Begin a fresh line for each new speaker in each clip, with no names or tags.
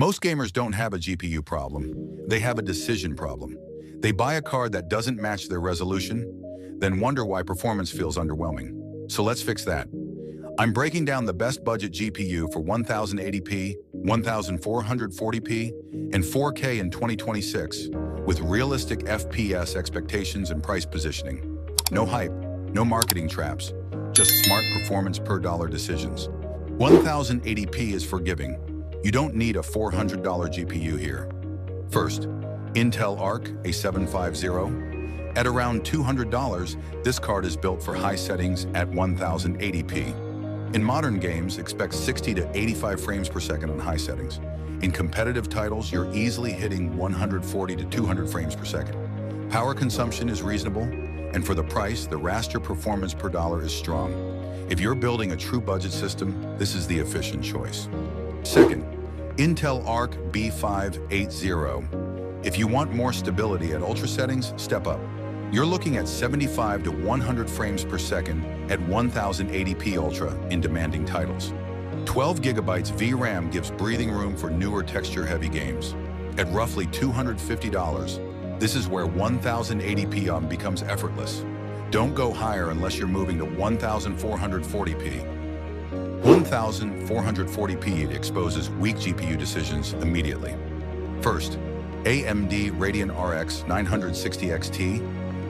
Most gamers don't have a GPU problem. They have a decision problem. They buy a card that doesn't match their resolution, then wonder why performance feels underwhelming. So let's fix that. I'm breaking down the best budget GPU for 1080p, 1440p, and 4K in 2026 with realistic FPS expectations and price positioning. No hype, no marketing traps, just smart performance per dollar decisions. 1080p is forgiving. You don't need a $400 GPU here. First, Intel Arc A750. At around $200, this card is built for high settings at 1080p. In modern games, expect 60 to 85 frames per second on high settings. In competitive titles, you're easily hitting 140 to 200 frames per second. Power consumption is reasonable, and for the price, the raster performance per dollar is strong. If you're building a true budget system, this is the efficient choice. Second, Intel Arc B580. If you want more stability at ultra settings, step up. You're looking at 75 to 100 frames per second at 1080p Ultra in demanding titles. 12 gigabytes VRAM gives breathing room for newer texture-heavy games. At roughly $250, this is where 1080p becomes effortless. Don't go higher unless you're moving to 1440p. 1440p exposes weak GPU decisions immediately. First, AMD Radeon RX 960 XT,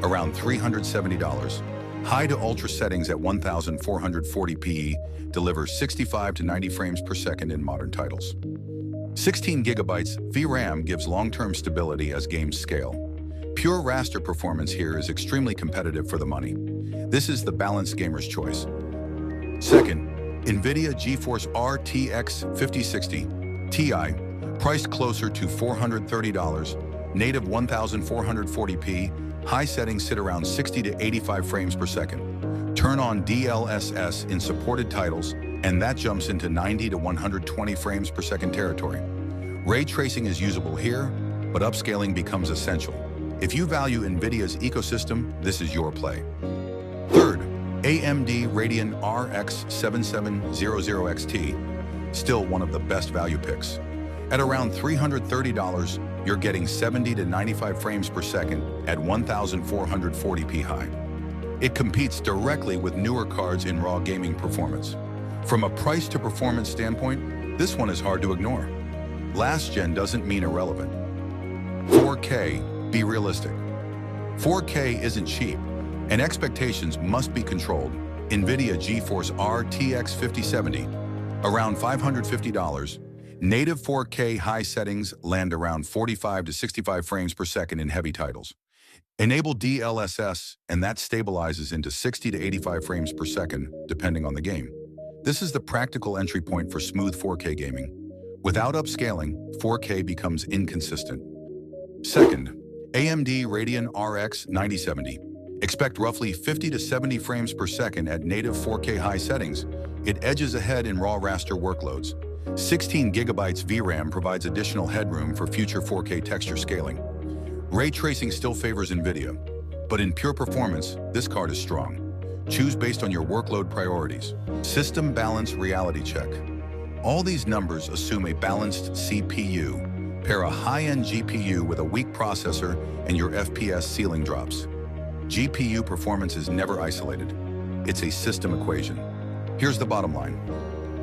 around $370. High to ultra settings at 1440p delivers 65 to 90 frames per second in modern titles. 16 gigabytes VRAM gives long-term stability as games scale. Pure raster performance here is extremely competitive for the money. This is the balanced gamer's choice. Second, Nvidia GeForce RTX 5060 Ti, priced closer to $430, native 1440p, high settings sit around 60 to 85 frames per second. Turn on DLSS in supported titles, and that jumps into 90 to 120 frames per second territory. Ray tracing is usable here, but upscaling becomes essential. If you value Nvidia's ecosystem, this is your play. Third, AMD Radeon RX 7700 XT, still one of the best value picks. At around $330, you're getting 70 to 95 frames per second at 1440p high. It competes directly with newer cards in raw gaming performance. From a price to performance standpoint, this one is hard to ignore. Last gen doesn't mean irrelevant. 4K, be realistic. 4K isn't cheap, and expectations must be controlled. Nvidia GeForce RTX 5070, around $550. Native 4K high settings land around 45 to 65 frames per second in heavy titles. Enable DLSS, and that stabilizes into 60 to 85 frames per second, depending on the game. This is the practical entry point for smooth 4K gaming. Without upscaling, 4K becomes inconsistent. Second, AMD Radeon RX 9070. Expect roughly 50 to 70 frames per second at native 4K high settings. It edges ahead in raw raster workloads. 16 gigabytes VRAM provides additional headroom for future 4K texture scaling. Ray tracing still favors Nvidia, but in pure performance, this card is strong. Choose based on your workload priorities. System balance reality check. All these numbers assume a balanced CPU. Pair a high-end GPU with a weak processor and your FPS ceiling drops. GPU performance is never isolated. It's a system equation. Here's the bottom line.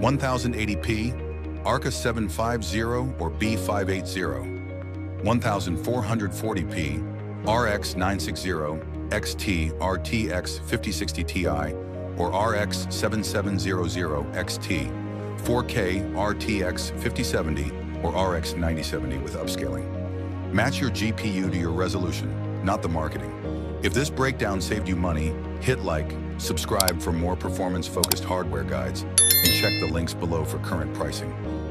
1080p, Arc A750 or B580. 1440p, RX 960, XT RTX 5060 Ti, or RX 7700 XT, 4K RTX 5070, or RX 9070 with upscaling. Match your GPU to your resolution, not the marketing. If this breakdown saved you money, hit like, subscribe for more performance-focused hardware guides, and check the links below for current pricing.